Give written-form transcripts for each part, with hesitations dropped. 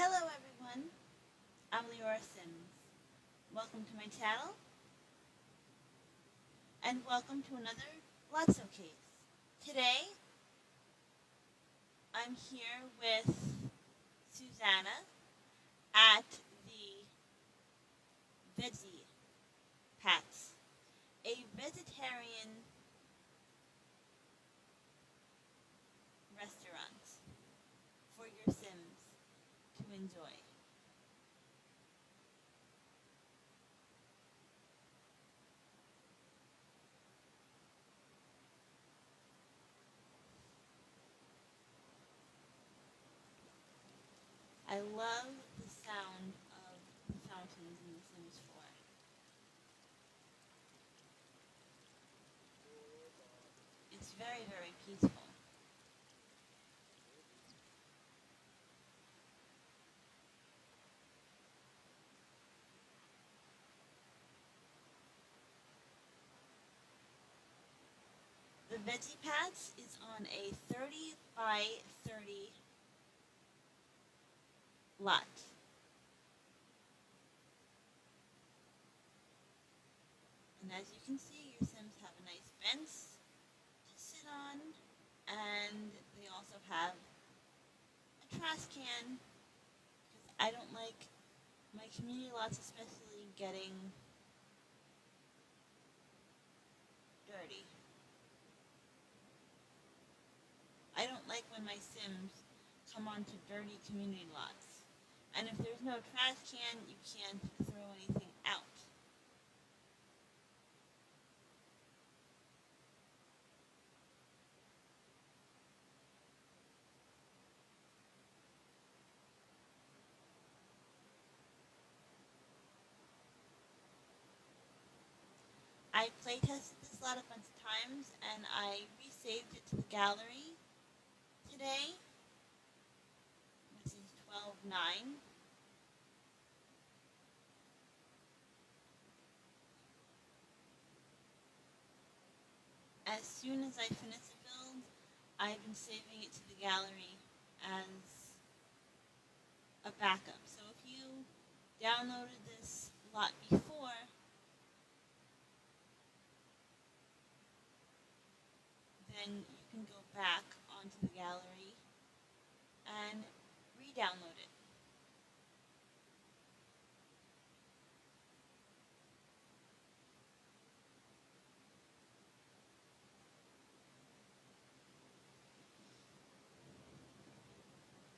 Hello everyone, I'm Leora. Welcome to my channel and welcome to another Lotso case. Today I'm here with Susanna at the Veggie Patch, a vegetarian restaurant for your Sims to enjoy. I love the sound of the fountains in The Sims 4. It's very, very peaceful. The Veggie Patch is on a 30 by 30 lot. And as you can see, your Sims have a nice bench to sit on, and they also have a trash can, because I don't like my community lots especially getting dirty. I don't like when my Sims come onto dirty community lots. And if there's no trash can, you can't throw anything out. I playtested this lot a bunch of times, and I resaved it to the gallery today, which is 12:09. As soon as I finish the build, I've been saving it to the gallery as a backup. So if you downloaded this lot before, then you can go back onto the gallery and re-download it.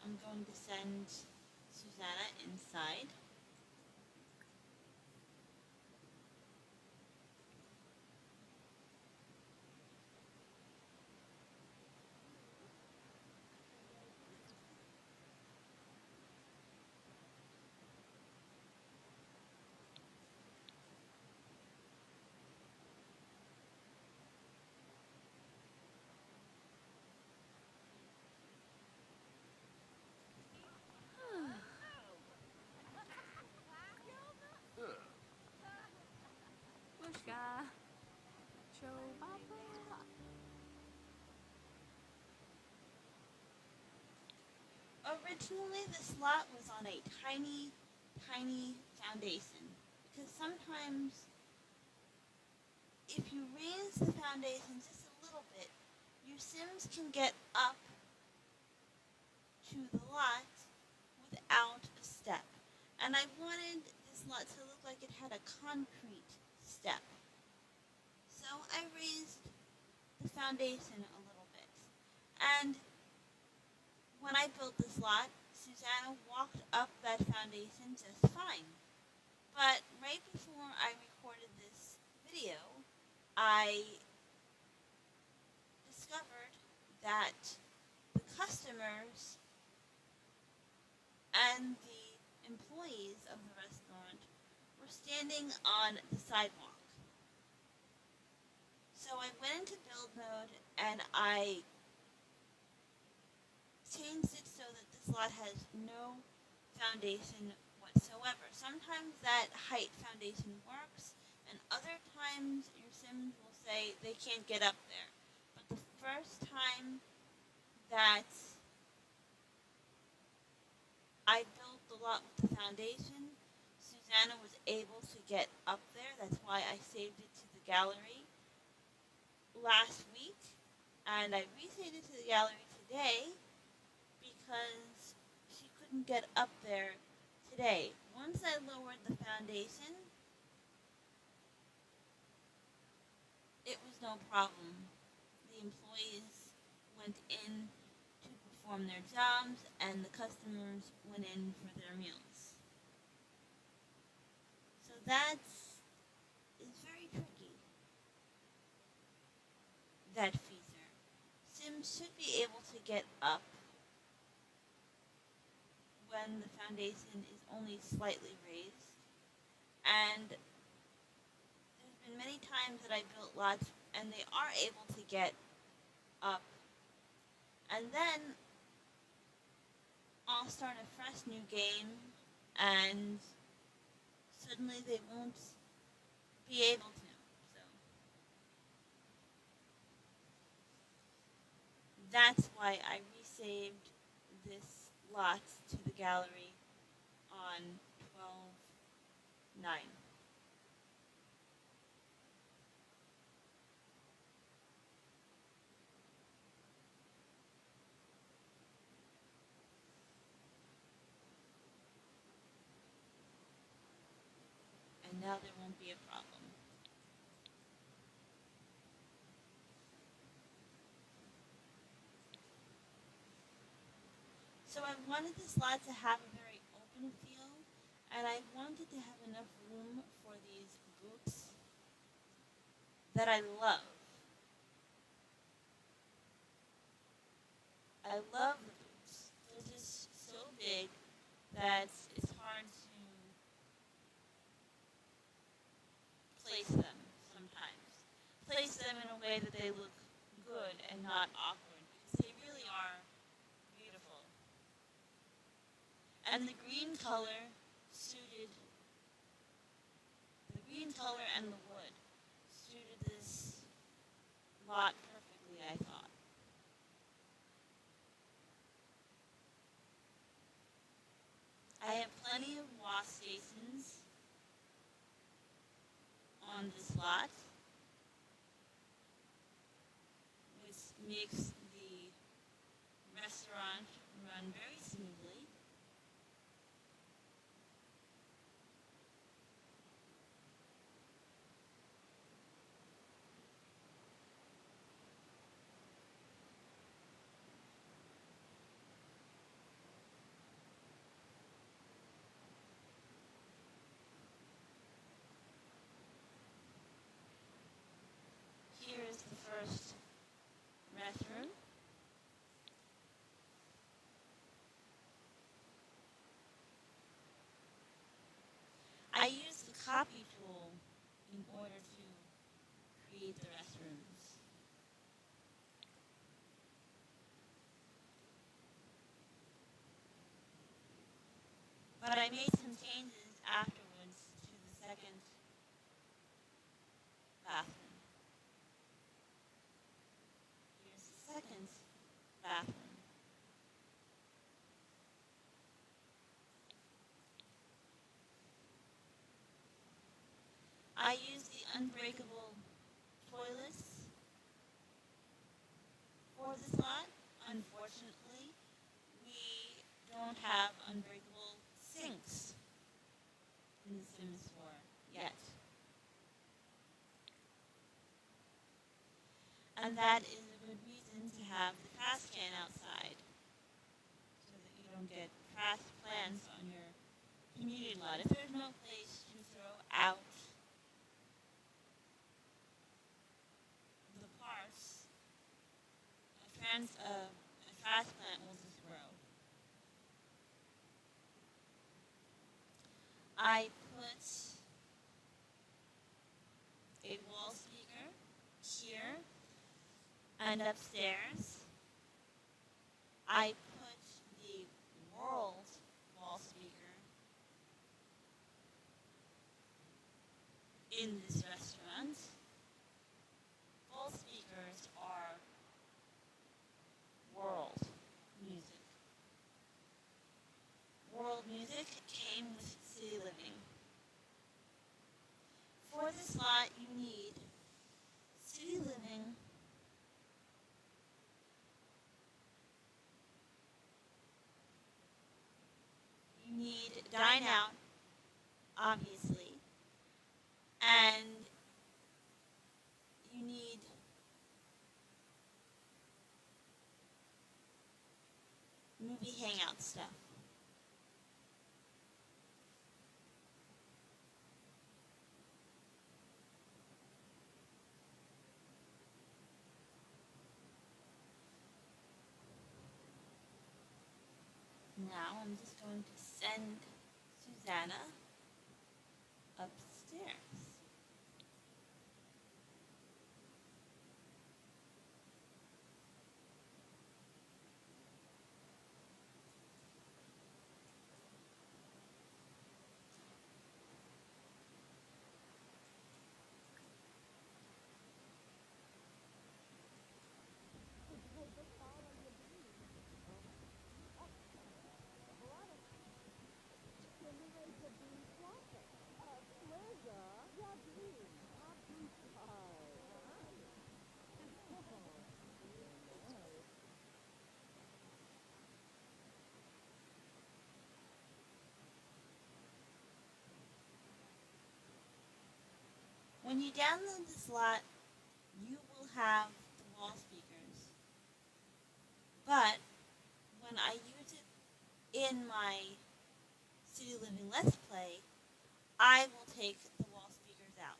I'm going to send Susanna inside. Pushka. Chobaba. Originally, this lot was on a tiny, tiny foundation, because sometimes if you raise the foundation just a little bit, your Sims can get up to the lot without a step. And I wanted this lot to look like it had a concrete step. So I raised the foundation a little bit. And when I built this lot, Susanna walked up that foundation just fine. But right before I recorded this video, I discovered that the customers and the employees of the restaurant were standing on the sidewalk. So I went into build mode and I changed it so that this lot has no foundation whatsoever. Sometimes that height foundation works, and other times your Sims will say they can't get up there. But the first time that I built foundation. Susanna was able to get up there. That's why I saved it to the gallery last week. And I resaved it to the gallery today because she couldn't get up there today. Once I lowered the foundation, it was no problem. The employees went in to perform their jobs, and the customers went in for their meals. So that is very tricky, that feature. Sims should be able to get up when the foundation is only slightly raised. And there's been many times that I built lots and they are able to get up. And then I'll start a fresh new game and suddenly they won't be able to. So that's why I resaved this lot to the gallery on 12/9. And now there won't be a problem. So I wanted this lot to have a very open feel, and I wanted to have enough room for these boots that I love. I love the boots. They're just so big that it's hard to place them sometimes. Place them in a way that they look good and not awkward, because they really are beautiful. And the green color suited, the green color and the wood suited this lot perfectly, I thought. I have plenty of wash stations on this lot, which makes the restaurant run very smoothly. Here is the first restroom. I used the copy tool in order to create the restrooms. But I made some changes afterwards to the second bathroom. Here's the second bathroom. I used the unbreakable toilets for this lot. Unfortunately, we don't have unbreakable sinks in the Sims 4 yet. And that is a good reason to have the trash can outside, so that you don't get trash plants on your community lot. If there's no place to throw out the parts, a trash plant will just grow. I put a wall speaker here and upstairs. I put the world wall speaker in this restaurant. Both speakers are world music. World music came with this lot, you need city living, you need dine out, obviously, and you need movie hangout stuff. Now I'm just going to send Susanna upstairs. When you download this lot, you will have the wall speakers. But when I use it in my City Living Let's Play, I will take the wall speakers out.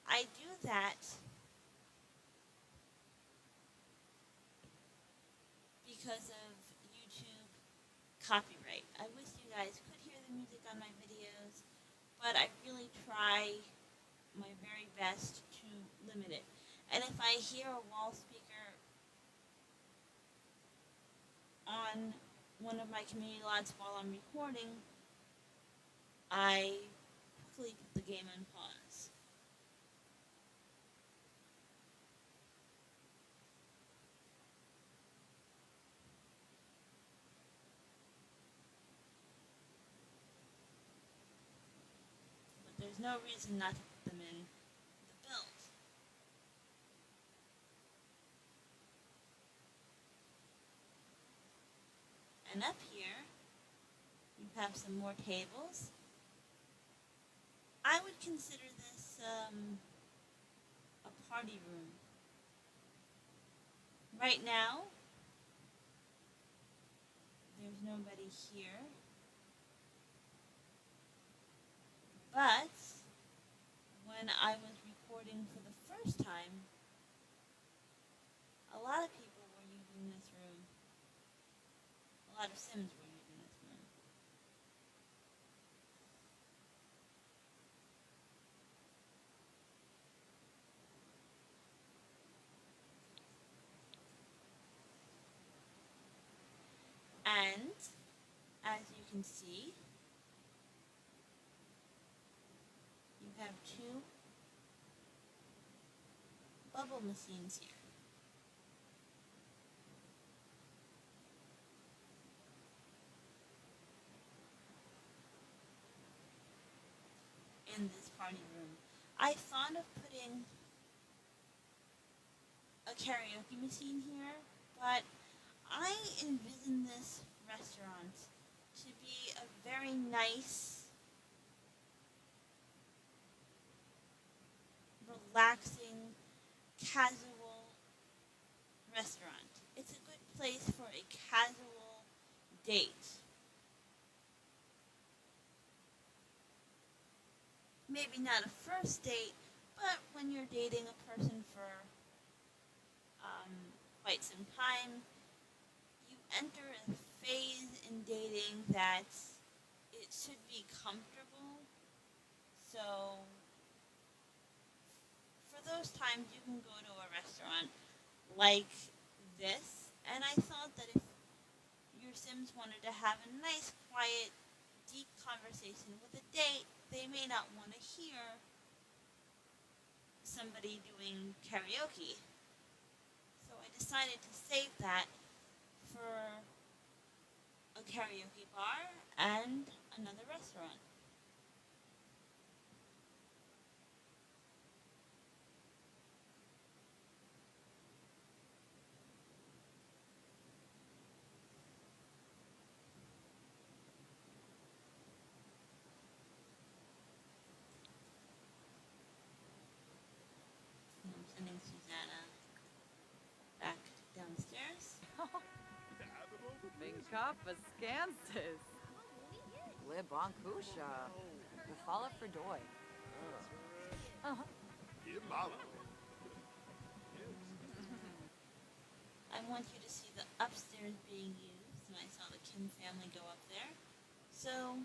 I do that because of YouTube copyright. I wish you guys could hear the music on my videos, but I really try my very best to limit it. And if I hear a wall speaker on one of my community lots while I'm recording, I quickly put the game on pause. But there's no reason not to put them in the build. And up here, you have some more tables. I would consider this a party room. Right now, there's nobody here. But when I was recording for the first time, a lot of people were using this room. A lot of Sims were using this room. And as you can see, you have two bubble machines here. In this party room. I thought of putting a karaoke machine here, but I envision this restaurant to be a very nice, relaxing, casual restaurant. It's a good place for a casual date. Maybe not a first date, but when you're dating a person for quite some time, you enter a phase in dating that it should be comfortable. So for those times, you can go to a restaurant like this, and I thought that if your Sims wanted to have a nice, quiet, deep conversation with a date, they may not want to hear somebody doing karaoke. So I decided to save that for a karaoke bar and another restaurant. Vinkapa Scansis. Le Bonkusha. Befala Fredoy. Uh-huh. I want you to see the upstairs being used, and I saw the Kim family go up there. So,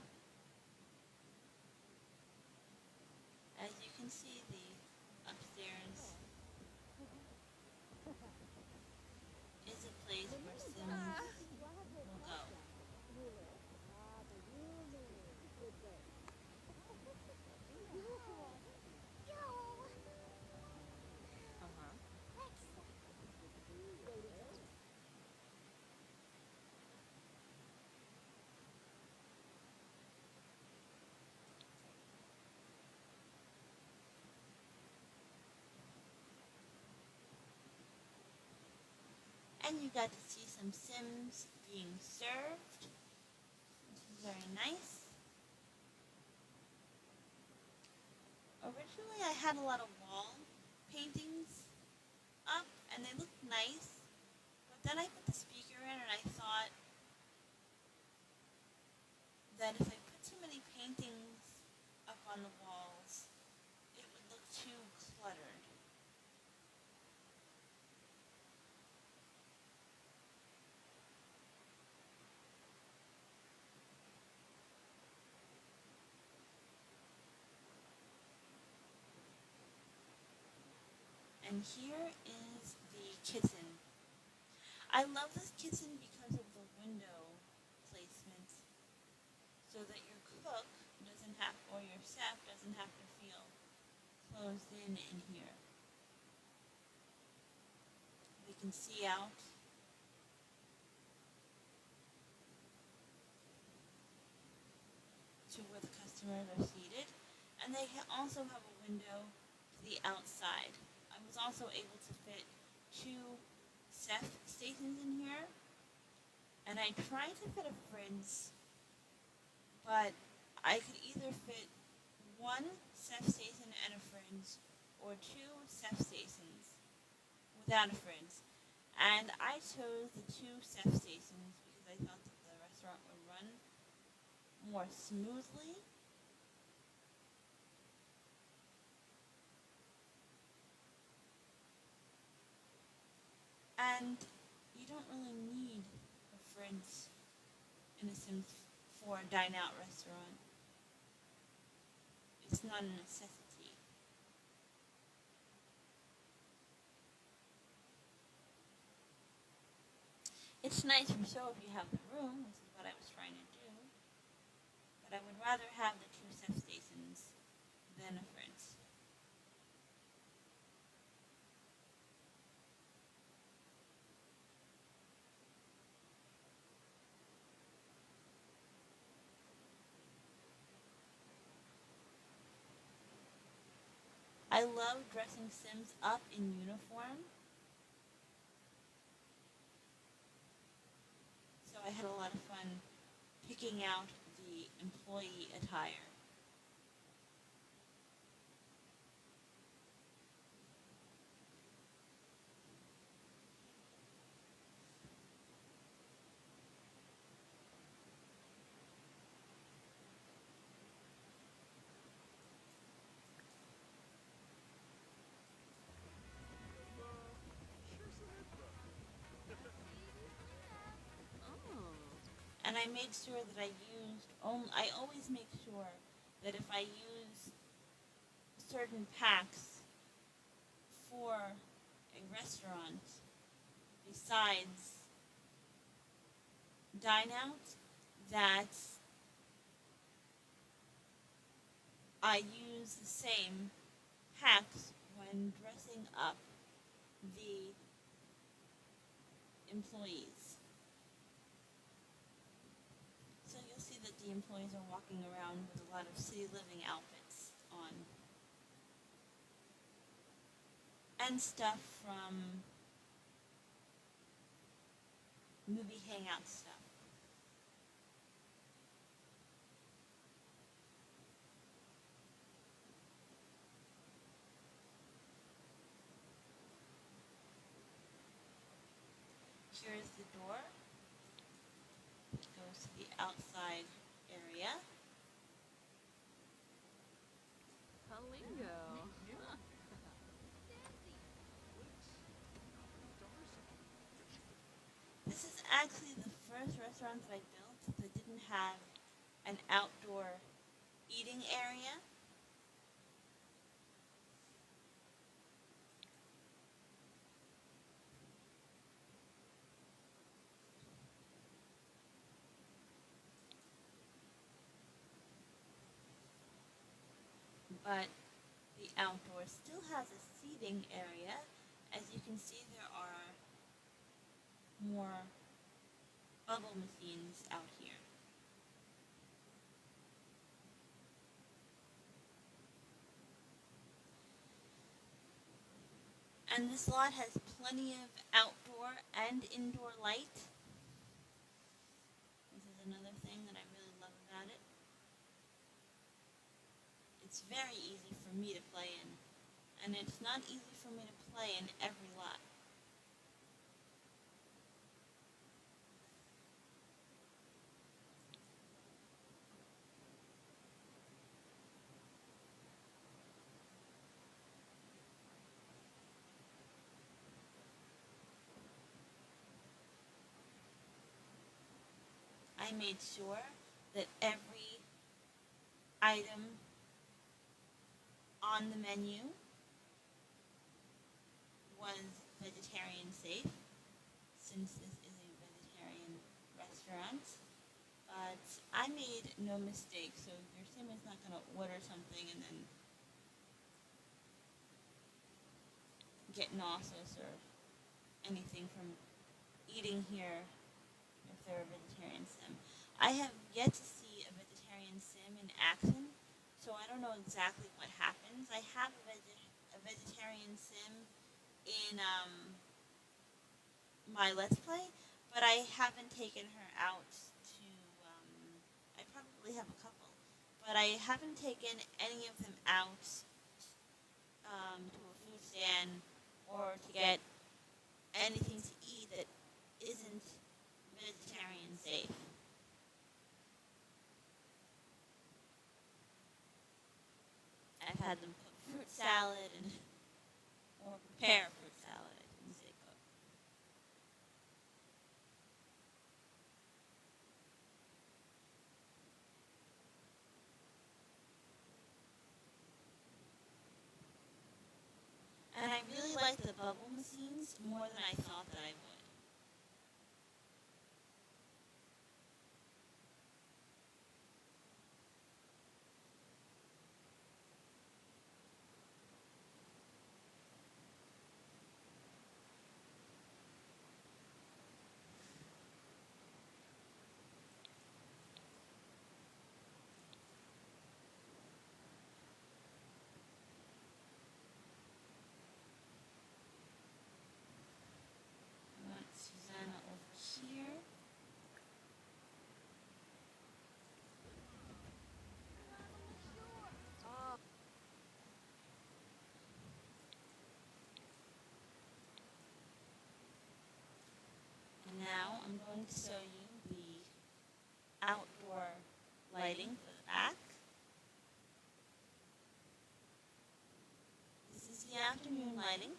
as you can see, the upstairs is a place where Sims will go. Uh-huh. And you got to see some Sims being served, which is very nice. Originally, I had a lot of wall paintings up, and they looked nice. But then I put the speaker in, and I thought that if I put too many paintings up on the walls, it would look too cluttered. And here is the kitchen. I love this kitchen because of the window placement, so that your cook doesn't have, or your chef doesn't have to feel closed in here. We can see out to where the customers are seated, and they also have a window to the outside. I was also able to fit 2 chef stations in here, and I tried to fit a fridge, but I could either fit 1 chef station and a fridge, or 2 chef stations without a fridge. And I chose the 2 chef stations because I thought that the restaurant would run more smoothly. And you don't really need a fridge in a Sims 4 dine-out restaurant. It's not a necessity. It's nice for show if you have the room, which is what I was trying to do. But I would rather have the 2 chef stations than a fridge. I love dressing Sims up in uniform. So I had a lot of fun picking out the employee attire. And I made sure that I always make sure that if I use certain packs for a restaurant besides dine out, that I use the same packs when dressing up the employees. So you'll see that the employees are walking around with a lot of city living outfits on. And stuff from movie hangout stuff. Here's the door. to the outside area. Palingo. This is actually the first restaurant that I built that didn't have an outdoor eating area. But the outdoor still has a seating area. As you can see, there are more bubble machines out here. And this lot has plenty of outdoor and indoor light. This is another thing that I really love about it. It's very easy for me to play in, and it's not easy for me to play in every lot. I made sure that every item on the menu was vegetarian safe, since this is a vegetarian restaurant. But I made no mistake, so your sim is not going to order something and then get nauseous or anything from eating here if they're a vegetarian sim. I have yet to see a vegetarian sim in action, so I don't know exactly what happens. I have a vegetarian sim in my Let's Play, but I haven't taken her out to, I probably have a couple, but I haven't taken any of them out to a food stand or to get anything to eat that isn't vegetarian safe. I've had them cook fruit salad and or prepare fruit salad. I didn't say cook. And I really like the bubble machines more than I thought that I would. I want Susanna over here. And now I'm going to show you the outdoor lighting for the back. This is the afternoon lighting.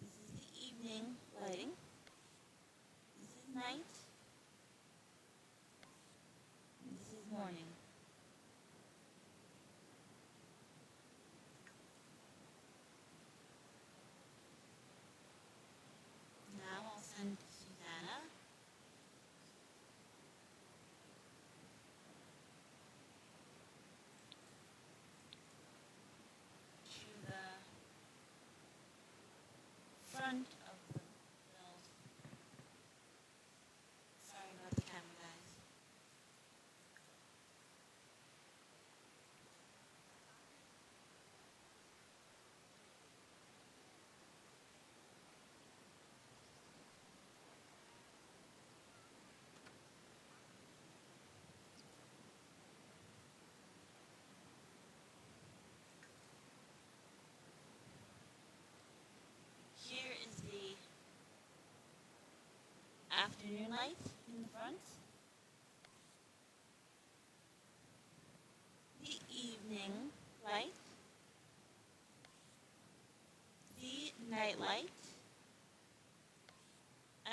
This is the evening lighting. This is night. And this is morning. Now I'll send Susanna to the front of the build. Sorry about the camera, guys. Here is the afternoon light in the restaurant. The evening light, the night light,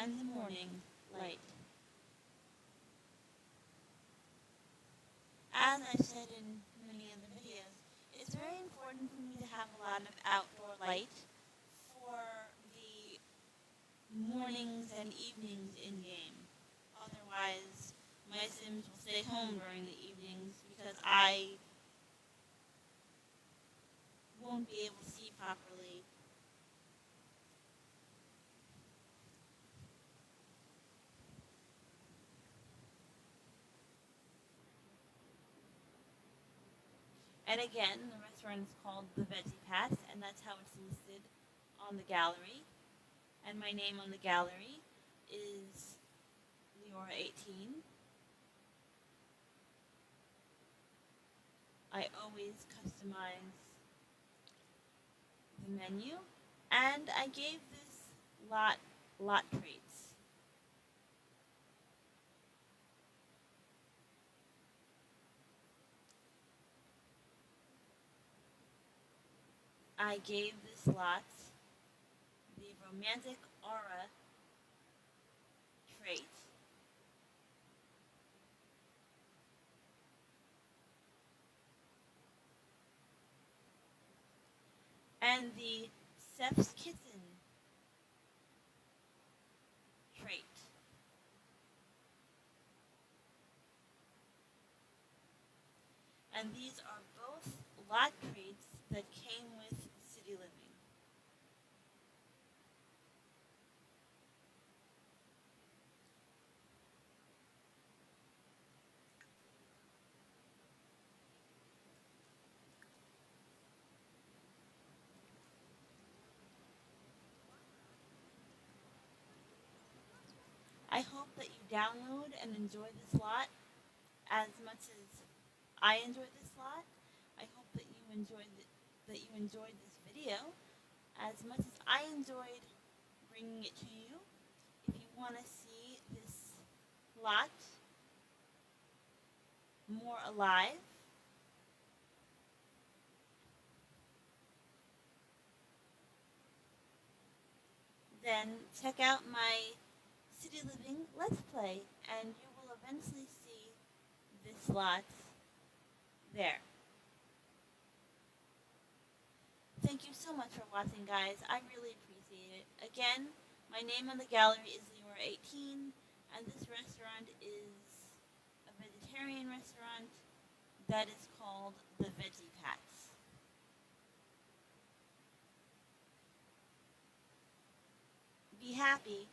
and the morning light. As I've said in many of the videos, it's very important for me to have a lot of outdoor light for the mornings and evenings in game. Otherwise, my Sims will stay home during the evenings because I won't be able to see properly. And again, the restaurant is called the Veggie Patch, and that's how it's listed on the gallery. And my name on the gallery is Leora 18. I always customize the menu, and I gave this lot traits. I gave this lot the romantic aura trait, and the Seth's kitten trait. And these are both lot traits that came with city living. I hope that you download and enjoy this lot as much as I enjoyed this lot. I hope that you enjoyed this video as much as I enjoyed bringing it to you. If you want to see this lot more alive, then check out my City Living Let's Play, and you will eventually see this lot there. Thank you so much for watching, guys. I really appreciate it. Again, my name on the gallery is Leora18, and this restaurant is a vegetarian restaurant that is called the Veggie Patch. Be happy.